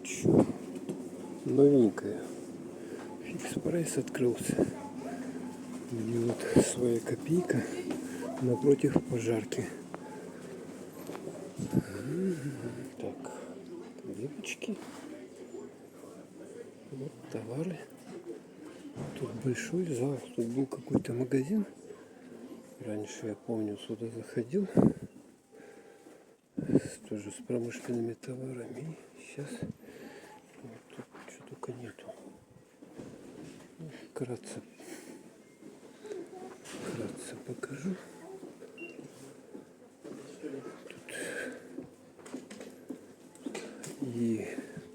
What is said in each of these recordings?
Чё? Новенькая. Фикс прайс открылся. Где вот своя копейка напротив пожарки. Так, девочки. Вот товары. Тут большой зал. Тут был какой-то магазин. Раньше, я помню, сюда заходил. Тоже с промышленными товарами. Сейчас вот тут что только нету. Вкратце покажу. Тут и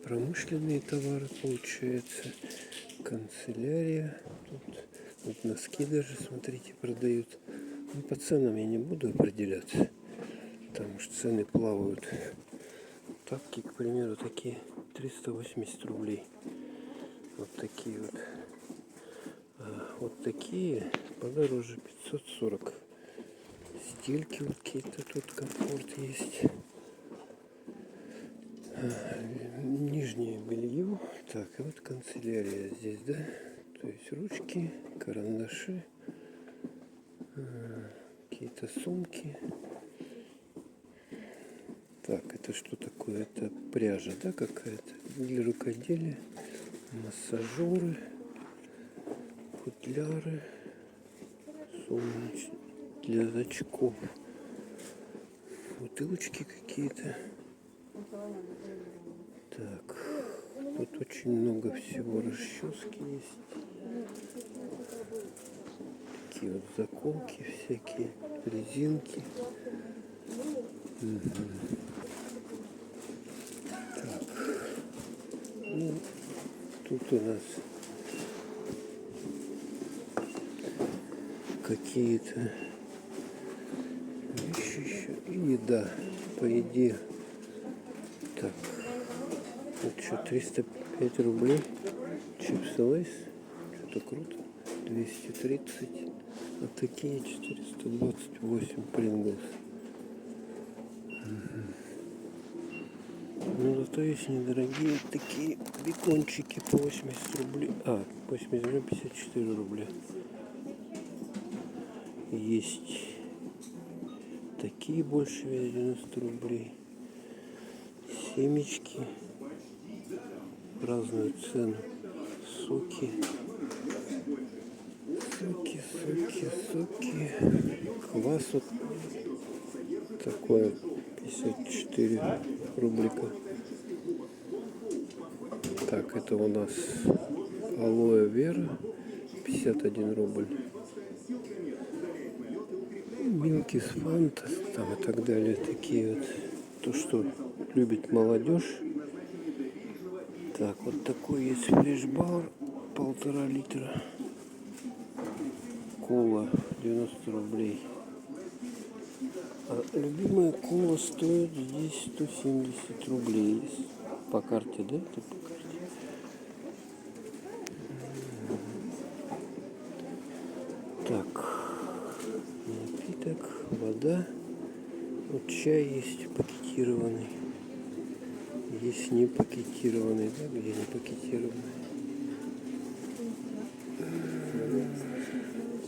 промышленные товары, получается, канцелярия. Тут носки даже, смотрите, продают. Ну, по ценам я не буду определяться, потому что цены плавают. Тапки, к примеру, такие 380 рублей. Вот такие вот. Вот такие подороже, 540. Стельки вот какие-то, тут комфорт есть. Нижнее белье. Так, и вот канцелярия здесь, да? То есть ручки, карандаши, какие-то сумки. Так, это что такое? Это пряжа, да, какая-то? Для рукоделия. Массажеры, футляры, сумочки для очков. Бутылочки какие-то. Так, тут очень много всего. Расчески есть. Такие вот заколки всякие, резинки. Так. Ну, тут у нас какие-то вещи еще. И еда, по еде. Так, вот что, 305 рублей. Чипсы Лейс. Что-то круто. 230. А такие 428 Принглс. Ну, зато есть недорогие такие бекончики по 80 рублей. 80 рублей, 54 рубля. Есть такие больше вес 90 рублей. Семечки. Разную цену. Соки. Соки. Квас вот такое 54 рублика. Так, это у нас алоэ вера 51 рубль. Милки с фанта там и так далее. Такие вот. То, что любит молодежь. Так, вот такой есть флеш-бар 1,5 литра. Кола 90 рублей. А любимая кола стоит здесь 170 рублей. По карте, да? Это по карте. Так, напиток, вода. Вот чай есть пакетированный. Есть не пакетированный, да, где не пакетированный.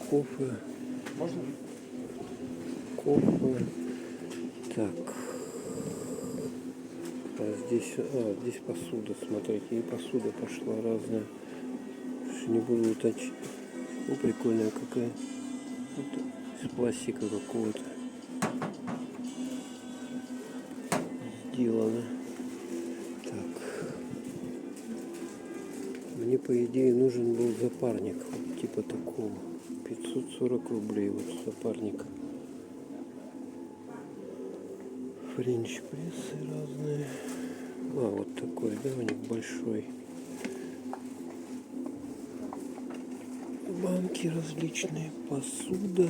Кофе. Можно? Кофе. Так. Здесь посуда, смотрите, и посуда пошла разная. Не буду уточнять. Ну, прикольная какая. Вот из пластика какого-то сделано. Так. Мне, по идее, нужен был запарник. Вот, типа такого. 540 рублей вот запарник. Френч-прессы разные. Вот такой, да, у них большой. Банки различные, посуда.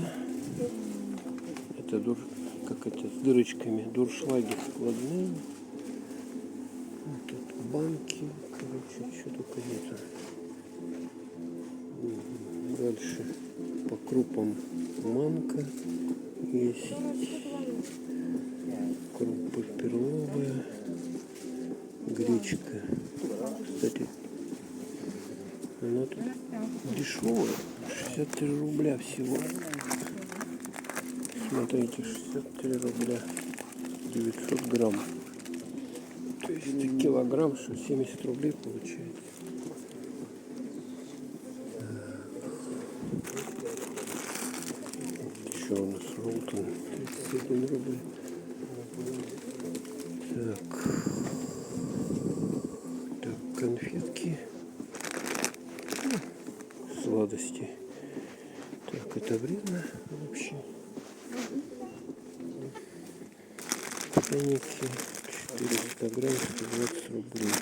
Это с дырочками, дуршлаги складные. Вот тут банки, короче, что только нету. Дальше по крупам манка есть. Крупы перловые, печка. Кстати, она тут дешевая. 63 рубля всего. Смотрите, 63 рубля. 900 грамм. То есть это килограмм, что 70 рублей получается. Еще у нас Ролтон 31 рубль. Так, конфетки. Сладости. Так, это вредно вообще. Пряники 400 грамм, 120 рублей.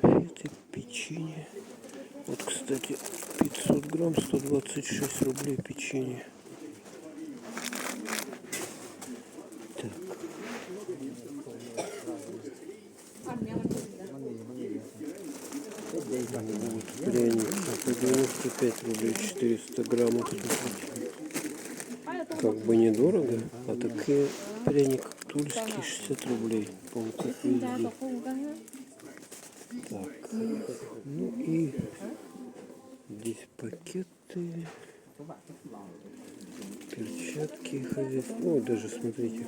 Конфеты, печенье. Вот, кстати, 500 грамм, 126 рублей печенье. Так. Вот пряники по 95 рублей 400 граммов. Как бы недорого, а такие пряник тульский 60 рублей. По-моему, как везде. Так, ну и здесь пакеты, перчатки хозяйственные. О, даже смотрите,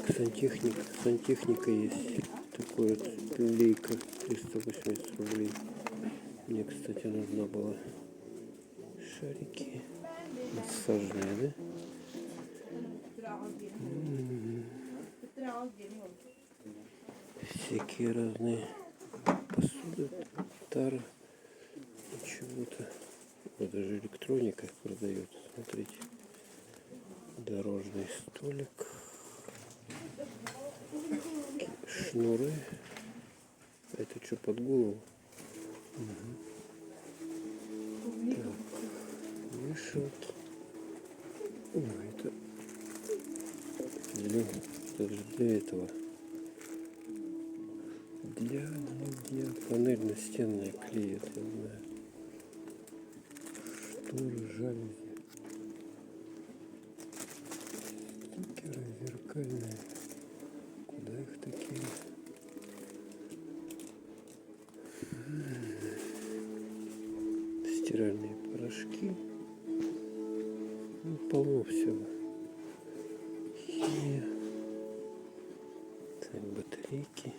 сантехника есть. Такой вот лейка 380 рублей. Мне, кстати, нужна была. Шарики массажные, да? Всякие разные посуды, тары и чего-то. Вот даже электроника продается. Смотрите. Дорожный столик. Шнуры. Это что, под голову? Так. Вешалки. О, это для этого. Для панель настенная клеит, я знаю. Шторы, жалюзи. Стикеры зеркальные. Куда их такие? Стиральные порошки. Ну, полно всего. Химия. Так, батарейки.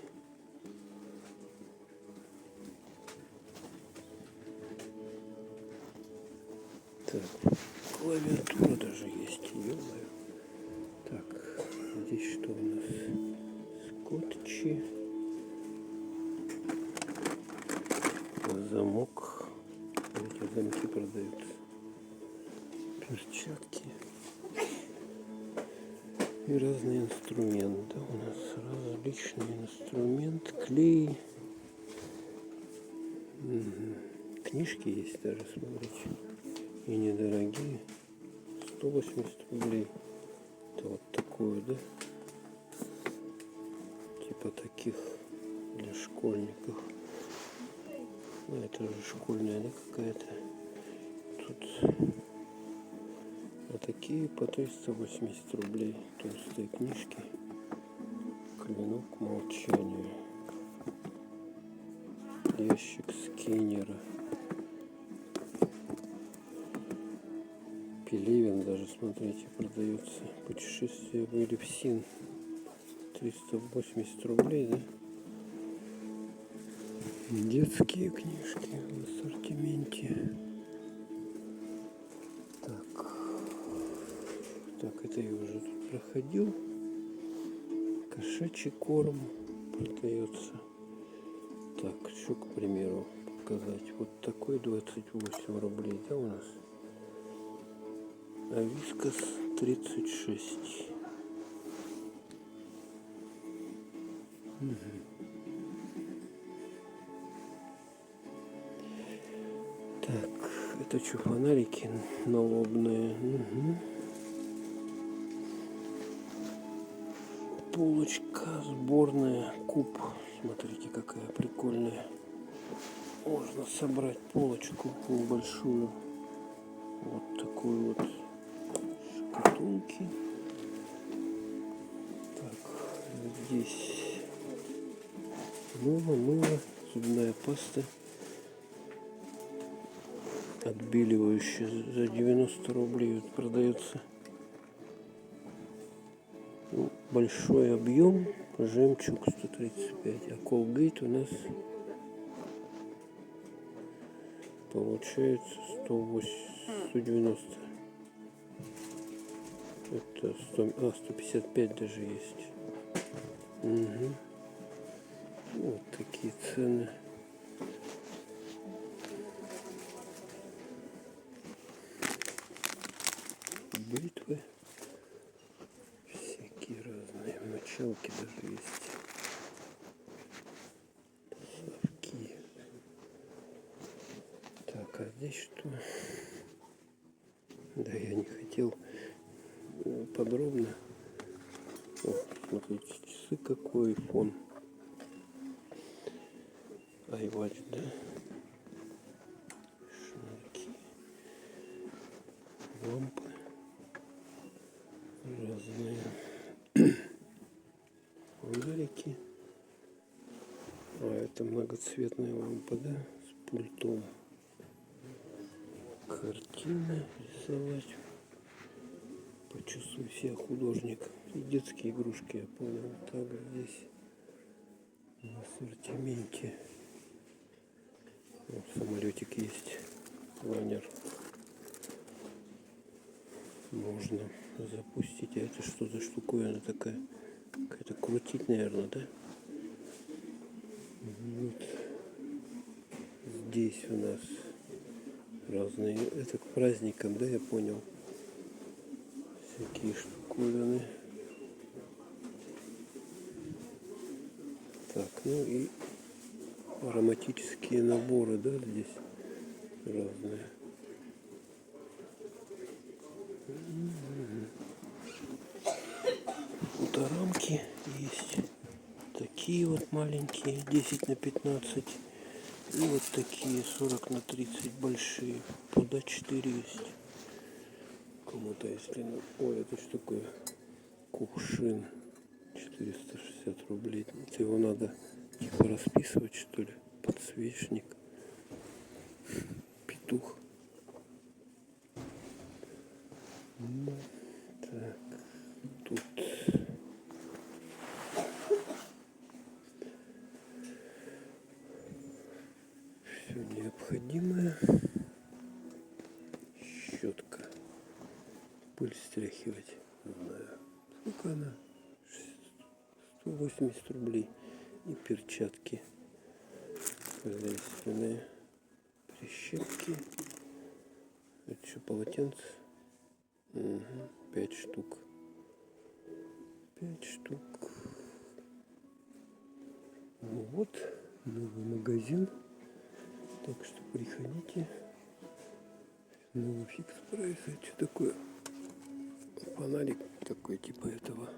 Так, клавиатура даже есть, ё-моё. Так, здесь что у нас? Скотчи. Замок. Эти замки продаются. Перчатки. И разные инструменты. У нас различный инструмент. Клей. Книжки есть даже, смотрите. И недорогие. 180 рублей. Это вот такое, да? Типа таких для школьников. Ну, это же школьная, да, какая-то. Тут вот такие по 380 рублей. Толстые книжки. Клинок молчания. Ящик скиннера. Пелевин даже, смотрите, продается. Путешествие в Элевсин. 380 рублей, да? Детские книжки в ассортименте. Так, это я уже тут проходил. Кошачий корм продается. Так, что, к примеру, показать. Вот такой 28 рублей, да, у нас? А вискас 36. Так, это что, фонарики налобные? Полочка сборная, куб. Смотрите, какая прикольная. Можно собрать полочку небольшую. Вот такую вот шкатулки. здесь? Мыло, зубная паста. Отбеливающая за 90 рублей вот продается. Ну, большой объем. Жемчуг 135. А Колгейт у нас получается 190. Это 155 даже есть. Угу. Вот такие цены. Бритвы. Всякие разные. Мочалки даже есть. Совки. Так, а здесь что? Да, я не хотел подробно. О, смотрите, часы какой фон. iWatch, да? Шнурки. Лампы. Разные. Фонарики. А это многоцветная лампа, да? С пультом. Картины рисовать. Почувствуй себя художник. И детские игрушки, я понял. Так, здесь в ассортименте. Вот самолетик есть. Планер. Можно запустить. А это что за штуковина такая? Какая-то крутить, наверное, да? Вот. Здесь у нас разные. Это к праздникам, да, я понял. Всякие штуковины. Так, ну и ароматические наборы, да, здесь разные. Фоторамки есть. Такие вот маленькие, 10 на 15. И вот такие 40 на 30 большие. Туда 4 есть. Кому-то если... Ой, это что такое? Кувшин. 460 рублей. Это его надо типа расписывать, что ли? Подсвечник. Петух. Ну, так. Тут все необходимое. Щетка. Пыль стряхивать. Не знаю. Сколько она? 180 рублей. И перчатки хозяйственные. Прищепки. Это что, полотенце? Угу. 5 штук. 5 штук. Ну вот, новый магазин. Так что приходите. Новый фикс прайс. А что такое? Фонарик такой типа этого.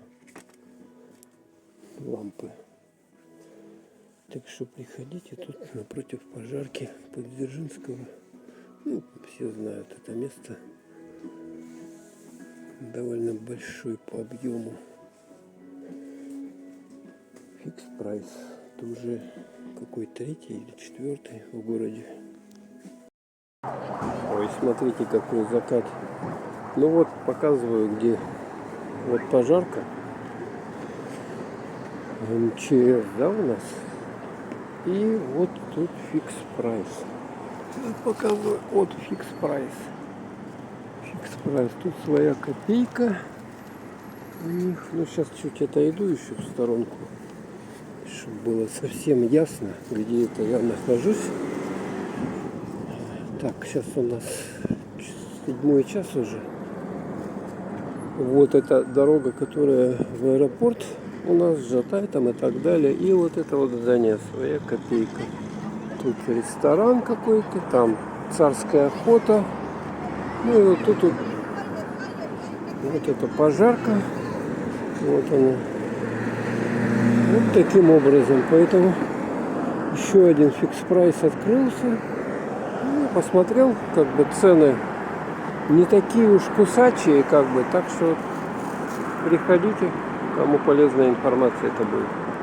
Лампы. Так что приходите. Тут напротив пожарки Поддержинского. Ну, все знают это место. Довольно большой по объему. Фикс прайс. Это уже какой третий или четвертый в городе. Ой, смотрите, какой закат. Ну вот, показываю, где вот пожарка. МЧС, да, у нас. И вот тут фикс прайс. Показываю, вот фикс прайс. Фикс прайс. Тут своя копейка у них. Ну, сейчас чуть отойду еще в сторонку, чтобы было совсем ясно, где это я нахожусь. Так, сейчас у нас 7 час уже. Вот эта дорога, которая в аэропорт у нас, Жатай там и так далее. И вот это вот здание, своя копейка. Тут ресторан какой-то, там царская охота. Ну и вот тут вот, вот эта пожарка. Вот она. Вот таким образом. Поэтому еще один фикс прайс открылся. Ну, посмотрел, как бы цены не такие уж кусачие, как бы. Так что приходите. Кому полезная информация это будет.